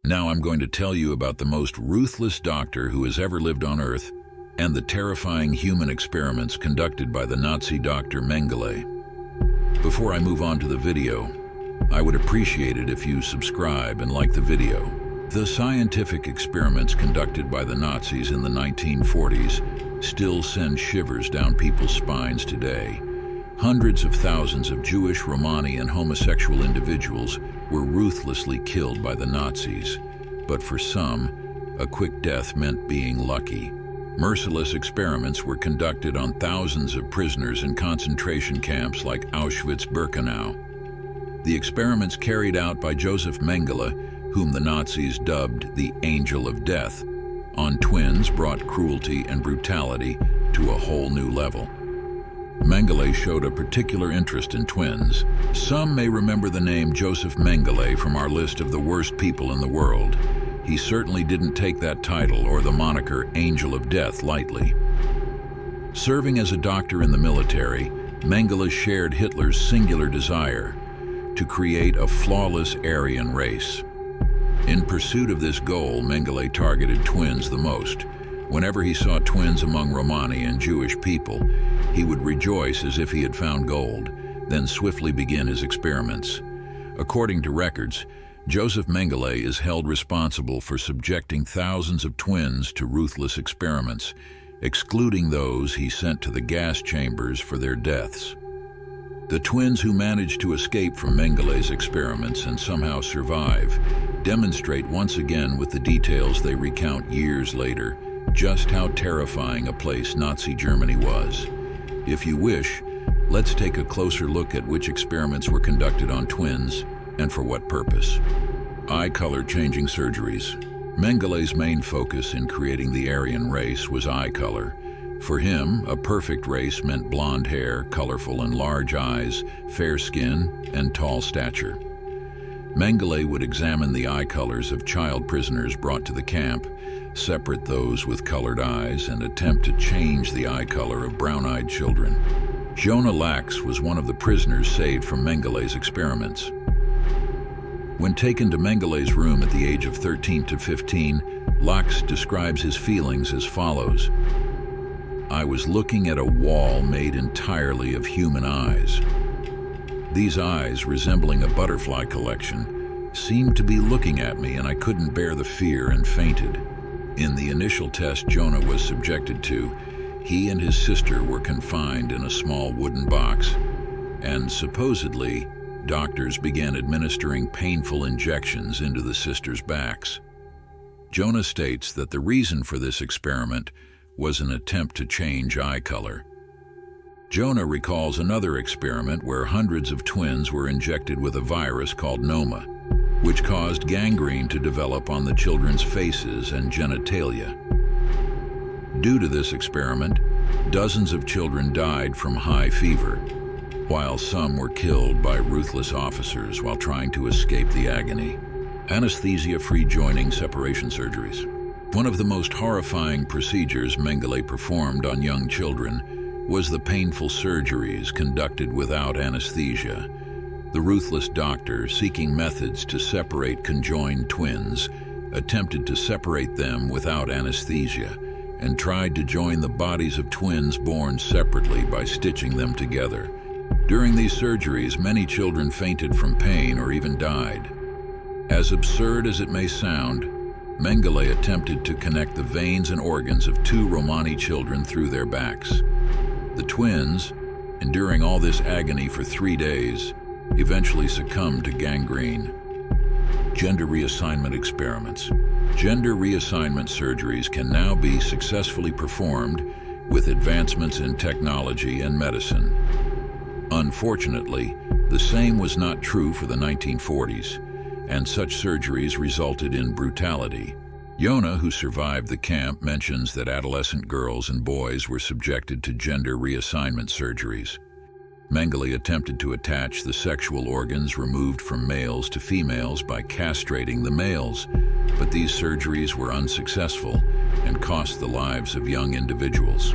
Now I'm going to tell you about the most ruthless doctor who has ever lived on Earth and the terrifying human experiments conducted by the Nazi doctor Mengele. Before I move on to the video, I would appreciate it if you subscribe and like the video. The scientific experiments conducted by the Nazis in the 1940s still send shivers down people's spines today. Hundreds of thousands of Jewish, Romani, and homosexual individuals were ruthlessly killed by the Nazis. But for some, a quick death meant being lucky. Merciless experiments were conducted on thousands of prisoners in concentration camps like Auschwitz-Birkenau. The experiments carried out by Josef Mengele, whom the Nazis dubbed the Angel of Death, on twins brought cruelty and brutality to a whole new level. Mengele showed a particular interest in twins. Some may remember the name Josef Mengele from our list of the worst people in the world. He certainly didn't take that title or the moniker Angel of Death lightly. Serving as a doctor in the military, Mengele shared Hitler's singular desire to create a flawless Aryan race. In pursuit of this goal, Mengele targeted twins the most. Whenever he saw twins among Romani and Jewish people, he would rejoice as if he had found gold, then swiftly begin his experiments. According to records, Josef Mengele is held responsible for subjecting thousands of twins to ruthless experiments, excluding those he sent to the gas chambers for their deaths. The twins who managed to escape from Mengele's experiments and somehow survive demonstrate once again with the details they recount years later just how terrifying a place Nazi Germany was. If you wish, let's take a closer look at which experiments were conducted on twins and for what purpose. Eye color changing surgeries. Mengele's main focus in creating the Aryan race was eye color. For him, a perfect race meant blonde hair, colorful and large eyes, fair skin, and tall stature. Mengele would examine the eye colors of child prisoners brought to the camp, separate those with colored eyes, and attempt to change the eye color of brown-eyed children. Jonah Lax was one of the prisoners saved from Mengele's experiments. When taken to Mengele's room at the age of 13 to 15, Lax describes his feelings as follows. "I was looking at a wall made entirely of human eyes. These eyes, resembling a butterfly collection, seemed to be looking at me, and I couldn't bear the fear and fainted." In the initial test Jonah was subjected to, he and his sister were confined in a small wooden box, and supposedly, doctors began administering painful injections into the sisters' backs. Jonah states that the reason for this experiment was an attempt to change eye color. Jonah recalls another experiment where hundreds of twins were injected with a virus called Noma, which caused gangrene to develop on the children's faces and genitalia. Due to this experiment, dozens of children died from high fever, while some were killed by ruthless officers while trying to escape the agony. Anesthesia-free joining separation surgeries. One of the most horrifying procedures Mengele performed on young children was the painful surgeries conducted without anesthesia. The ruthless doctor, seeking methods to separate conjoined twins, attempted to separate them without anesthesia and tried to join the bodies of twins born separately by stitching them together. During these surgeries, many children fainted from pain or even died. As absurd as it may sound, Mengele attempted to connect the veins and organs of two Romani children through their backs. The twins, enduring all this agony for 3 days, eventually succumbed to gangrene. Gender reassignment experiments. Gender reassignment surgeries can now be successfully performed with advancements in technology and medicine. Unfortunately, the same was not true for the 1940s, and such surgeries resulted in brutality. Jonah, who survived the camp, mentions that adolescent girls and boys were subjected to gender reassignment surgeries. Mengele attempted to attach the sexual organs removed from males to females by castrating the males, but these surgeries were unsuccessful and cost the lives of young individuals.